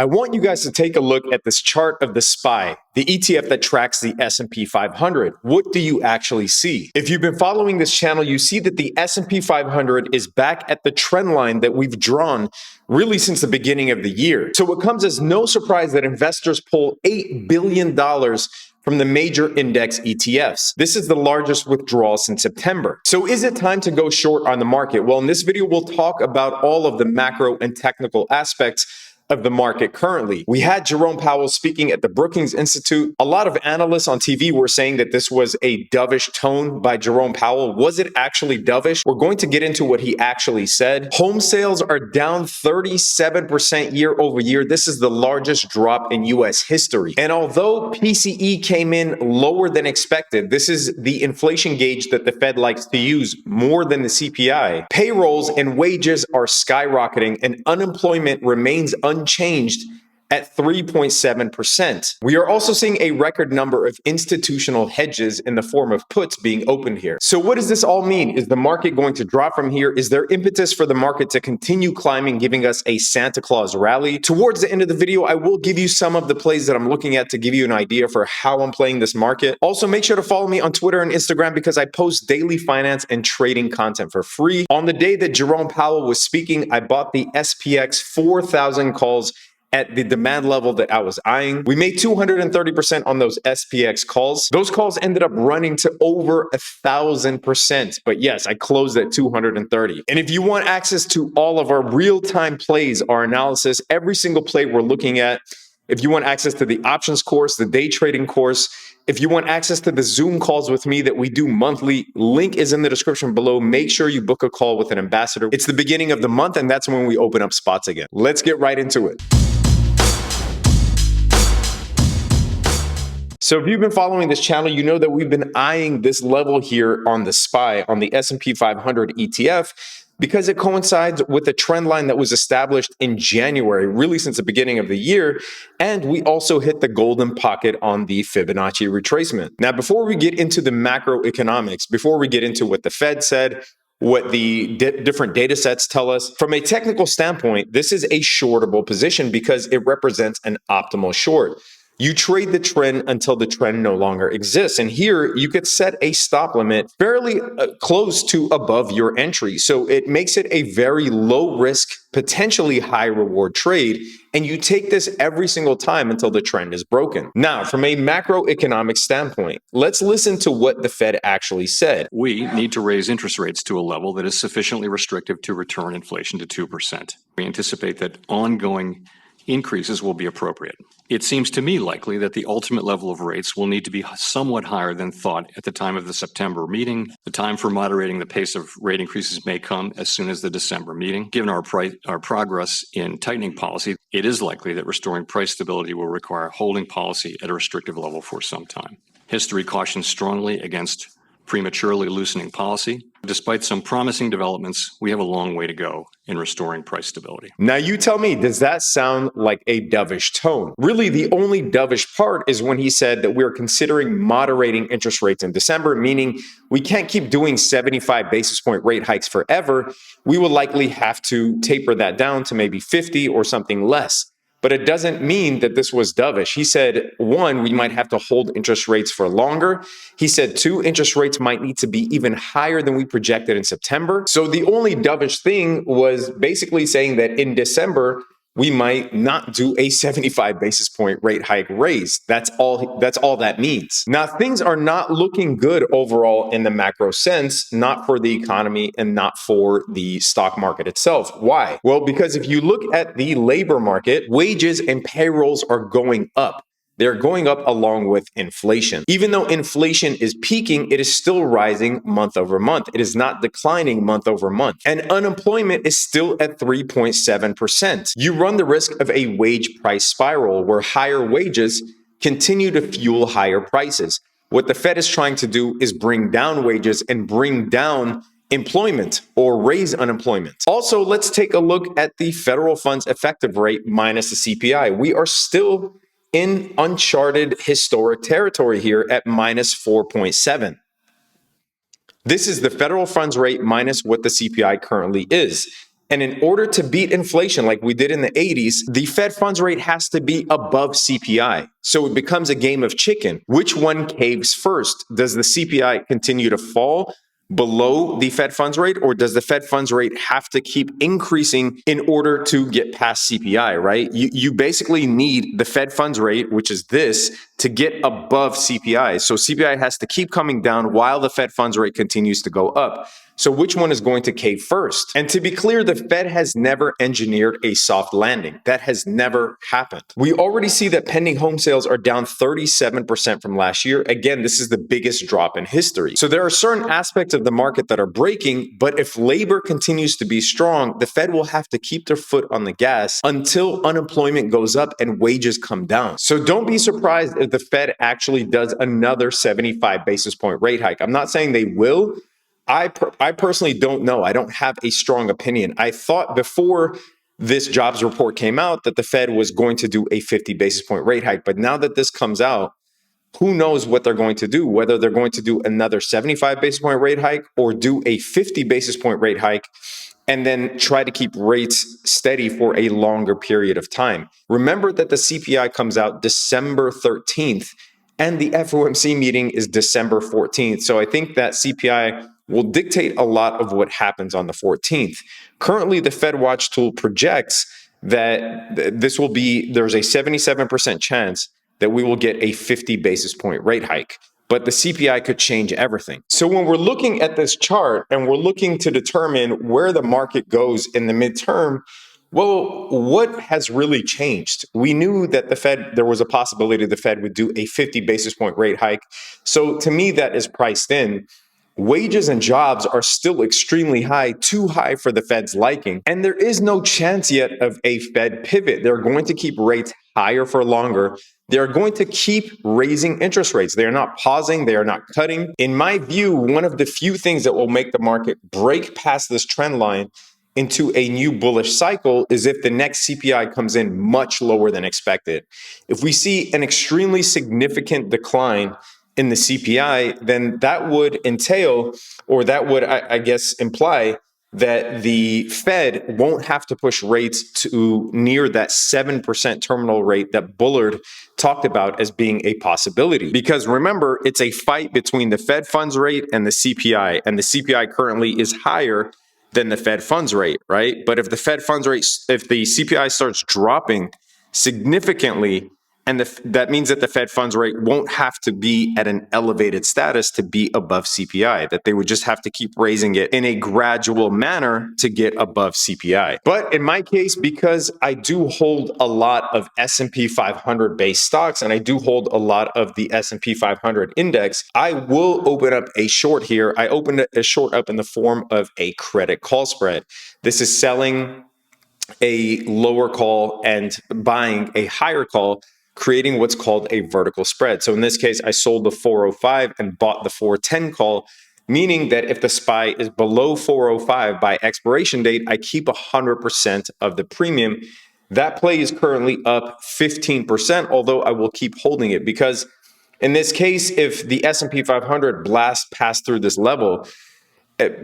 I want you guys to take a look at this chart of the SPY, the ETF that tracks the S&P 500. What do you actually see? If you've been following this channel, you see that the S&P 500 is back at the trend line that we've drawn really since the beginning of the year. So it comes as no surprise that investors pull $8 billion from the major index ETFs. This is the largest withdrawal since September. So is it time to go short on the market? Well, in this video, we'll talk about all of the macro and technical aspects of the market currently. We had Jerome Powell speaking at the Brookings Institute. A lot of analysts on TV were saying that this was a dovish tone by Jerome Powell. Was it actually dovish? We're going to get into what he actually said. Home sales are down 37% year over year. This is the largest drop in US history. And although PCE came in lower than expected, this is the inflation gauge that the Fed likes to use more than the CPI. Payrolls and wages are skyrocketing and unemployment remains unchanged at 3.7%. We are also seeing a record number of institutional hedges in the form of puts being opened here. So what does this all mean? Is the market going to drop from here? Is there impetus for the market to continue climbing, giving us a Santa Claus rally? Towards the end of the video, I will give you some of the plays that I'm looking at to give you an idea for how I'm playing this market. Also, make sure to follow me on Twitter and Instagram because I post daily finance and trading content for free. On the day that Jerome Powell was speaking, I bought the SPX 4,000 calls at the demand level that I was eyeing. We made 230% on those SPX calls. Those calls ended up running to over 1,000%. But yes, I closed at 230. And if you want access to all of our real-time plays, our analysis, every single play we're looking at, if you want access to the options course, the day trading course, if you want access to the Zoom calls with me that we do monthly, link is in the description below. Make sure you book a call with an ambassador. It's the beginning of the month, and that's when we open up spots again. Let's get right into it. So if you've been following this channel, you know that we've been eyeing this level here on the SPY, on the S&P 500 ETF, because it coincides with a trend line that was established in January, really since the beginning of the year. And we also hit the golden pocket on the Fibonacci retracement. Now, before we get into the macroeconomics, before we get into what the Fed said, what the different data sets tell us, from a technical standpoint, this is a shortable position because it represents an optimal short. You trade the trend until the trend no longer exists. And here you could set a stop limit fairly close to above your entry. So it makes it a very low risk, potentially high reward trade. And you take this every single time until the trend is broken. Now, from a macroeconomic standpoint, let's listen to what the Fed actually said. We need to raise interest rates to a level that is sufficiently restrictive to return inflation to 2%. We anticipate that ongoing increases will be appropriate. It seems to me likely that the ultimate level of rates will need to be somewhat higher than thought at the time of the September meeting. The time for moderating the pace of rate increases may come as soon as the December meeting. Given our progress in tightening policy, it is likely that restoring price stability will require holding policy at a restrictive level for some time. History cautions strongly against prematurely loosening policy. Despite some promising developments, we have a long way to go in restoring price stability. Now you tell me, does that sound like a dovish tone? Really, the only dovish part is when he said that we're considering moderating interest rates in December, meaning we can't keep doing 75 basis point rate hikes forever. We will likely have to taper that down to maybe 50 or something less. But it doesn't mean that this was dovish. He said, one, we might have to hold interest rates for longer. He said, two, interest rates might need to be even higher than we projected in September. So the only dovish thing was basically saying that in December, we might not do a 75 basis point rate hike raise. That's all that means. Now, things are not looking good overall in the macro sense, not for the economy and not for the stock market itself. Why? Well, because if you look at the labor market, wages and payrolls are going up. They're going up along with inflation. Even though inflation is peaking, it is still rising month over month. It is not declining month over month. And unemployment is still at 3.7%. You run the risk of a wage price spiral where higher wages continue to fuel higher prices. What the Fed is trying to do is bring down wages and bring down employment or raise unemployment. Also, let's take a look at the federal funds effective rate minus the CPI. We are still in uncharted historic territory here at minus 4.7. This is the federal funds rate minus what the CPI currently is. And in order to beat inflation like we did in the 80s, the Fed funds rate has to be above CPI. So it becomes a game of chicken. Which one caves first? Does the CPI continue to fall below the Fed funds rate, or does the Fed funds rate have to keep increasing in order to get past CPI, right? You basically need the Fed funds rate, which is this, to get above CPI. So CPI has to keep coming down while the Fed funds rate continues to go up. So which one is going to cave first? And to be clear, the Fed has never engineered a soft landing. That has never happened. We already see that pending home sales are down 37% from last year. Again, this is the biggest drop in history. So there are certain aspects of the market that are breaking, but if labor continues to be strong, the Fed will have to keep their foot on the gas until unemployment goes up and wages come down. So don't be surprised if the Fed actually does another 75 basis point rate hike. I'm not saying they will. I personally don't know. I don't have a strong opinion. I thought before this jobs report came out that the Fed was going to do a 50 basis point rate hike. But now that this comes out, who knows what they're going to do, whether they're going to do another 75 basis point rate hike or do a 50 basis point rate hike and then try to keep rates steady for a longer period of time. Remember that the CPI comes out December 13th and the FOMC meeting is December 14th. So I think that CPI will dictate a lot of what happens on the 14th. Currently, the Fed Watch tool projects that there's a 77% chance that we will get a 50 basis point rate hike. But the CPI could change everything. So when we're looking at this chart and we're looking to determine where the market goes in the midterm, well, what has really changed? We knew that there was a possibility the Fed would do a 50 basis point rate hike. So to me, that is priced in. Wages and jobs are still extremely high, too high for the Fed's liking. And there is no chance yet of a Fed pivot. They're going to keep rates higher for longer. They're going to keep raising interest rates. They are not pausing. They are not cutting. In my view, one of the few things that will make the market break past this trend line into a new bullish cycle is if the next CPI comes in much lower than expected. If we see an extremely significant decline in the CPI, then that would entail, or that would, I guess, imply that the Fed won't have to push rates to near that 7% terminal rate that Bullard talked about as being a possibility. Because remember, it's a fight between the Fed funds rate and the CPI, and the CPI currently is higher than the Fed funds rate, right? But if the Fed funds rate, if the CPI starts dropping significantly, and that means that the Fed funds rate won't have to be at an elevated status to be above CPI, that they would just have to keep raising it in a gradual manner to get above CPI. But in my case, because I do hold a lot of S&P 500 based stocks and I do hold a lot of the S&P 500 index, I will open up a short here. I opened a short up in the form of a credit call spread. This is selling a lower call and buying a higher call, creating what's called a vertical spread. So in this case, I sold the 405 and bought the 410 call, meaning that if the SPY is below 405 by expiration date, I keep 100% of the premium. That play is currently up 15%, although I will keep holding it because in this case, if the S&P 500 blasts past through this level,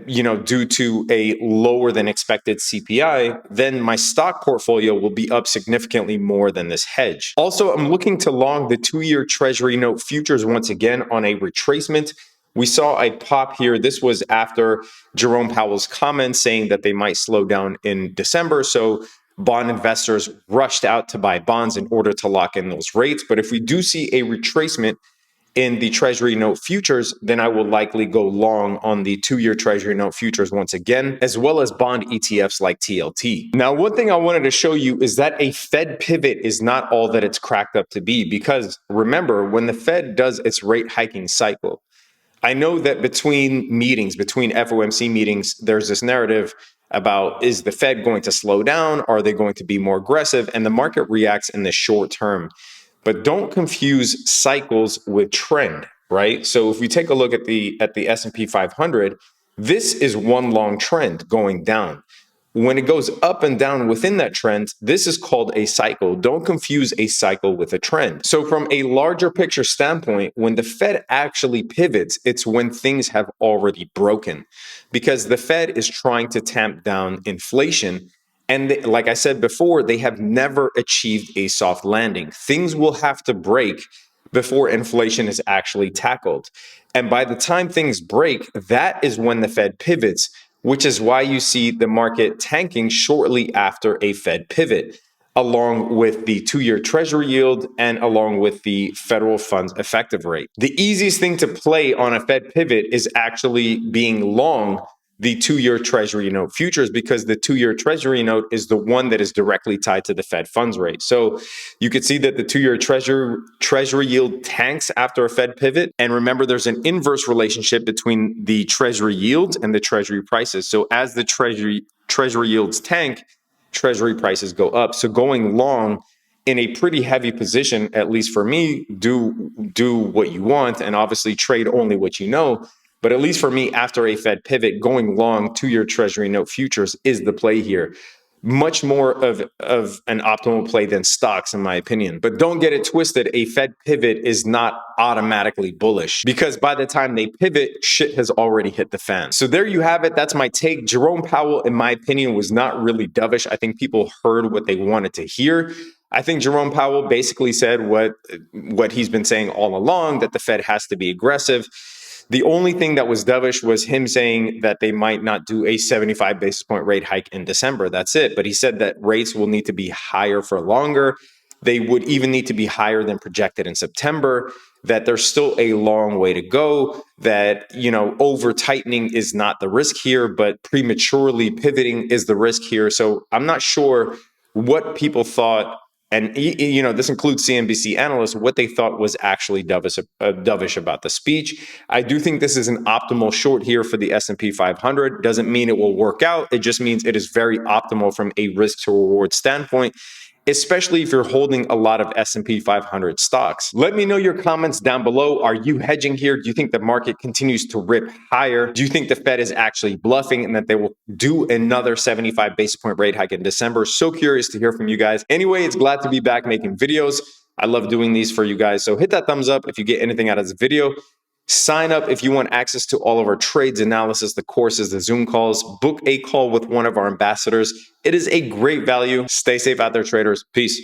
due to a lower than expected CPI, then my stock portfolio will be up significantly more than this hedge. Also, I'm looking to long the 2-year Treasury note futures once again on a retracement. We saw a pop here. This was after Jerome Powell's comments saying that they might slow down in December. So bond investors rushed out to buy bonds in order to lock in those rates. But if we do see a retracement in the Treasury note futures, then I will likely go long on the 2-year Treasury note futures once again, as well as bond ETFs like TLT. Now, one thing I wanted to show you is that a Fed pivot is not all that it's cracked up to be, because remember, when the Fed does its rate hiking cycle, I know that between FOMC meetings, there's this narrative about, is the Fed going to slow down? Are they going to be more aggressive? And the market reacts in the short term. But don't confuse cycles with trend, right? So if we take a look at the S&P 500, this is one long trend going down. When it goes up and down within that trend, this is called a cycle. Don't confuse a cycle with a trend. So from a larger picture standpoint, when the Fed actually pivots, it's when things have already broken, because the Fed is trying to tamp down inflation. And like I said before, they have never achieved a soft landing. Things will have to break before inflation is actually tackled. And by the time things break, that is when the Fed pivots, which is why you see the market tanking shortly after a Fed pivot, along with the 2-year Treasury yield and along with the federal funds effective rate. The easiest thing to play on a Fed pivot is actually being long the 2-year Treasury note futures, because the 2-year Treasury note is the one that is directly tied to the Fed funds rate. So you could see that the 2-year Treasury yield tanks after a Fed pivot. And remember, there's an inverse relationship between the Treasury yields and the Treasury prices. So as the Treasury yields tank, Treasury prices go up. So going long in a pretty heavy position, at least for me, do what you want and obviously trade only what you know. But at least for me, after a Fed pivot, going long 2-year Treasury note futures is the play here. Much more of an optimal play than stocks, in my opinion. But don't get it twisted. A Fed pivot is not automatically bullish, because by the time they pivot, shit has already hit the fan. So there you have it. That's my take. Jerome Powell, in my opinion, was not really dovish. I think people heard what they wanted to hear. I think Jerome Powell basically said what he's been saying all along, that the Fed has to be aggressive. The only thing that was dovish was him saying that they might not do a 75 basis point rate hike in December. That's it. But he said that rates will need to be higher for longer. They would even need to be higher than projected in September, that there's still a long way to go, that, over tightening is not the risk here, but prematurely pivoting is the risk here. So I'm not sure what people thought, and this includes CNBC analysts, what they thought was actually dovish about the speech. I do think this is an optimal short here for the S&P 500. Doesn't mean it will work out. It just means it is very optimal from a risk to reward standpoint, especially if you're holding a lot of S&P 500 stocks. Let me know your comments down below. Are you hedging here? Do you think the market continues to rip higher? Do you think the Fed is actually bluffing and that they will do another 75 basis point rate hike in December? So curious to hear from you guys. Anyway, it's glad to be back making videos. I love doing these for you guys. So hit that thumbs up if you get anything out of this video. Sign up if you want access to all of our trades analysis, the courses, the Zoom calls. Book a call with one of our ambassadors. It is a great value. Stay safe out there, traders. Peace.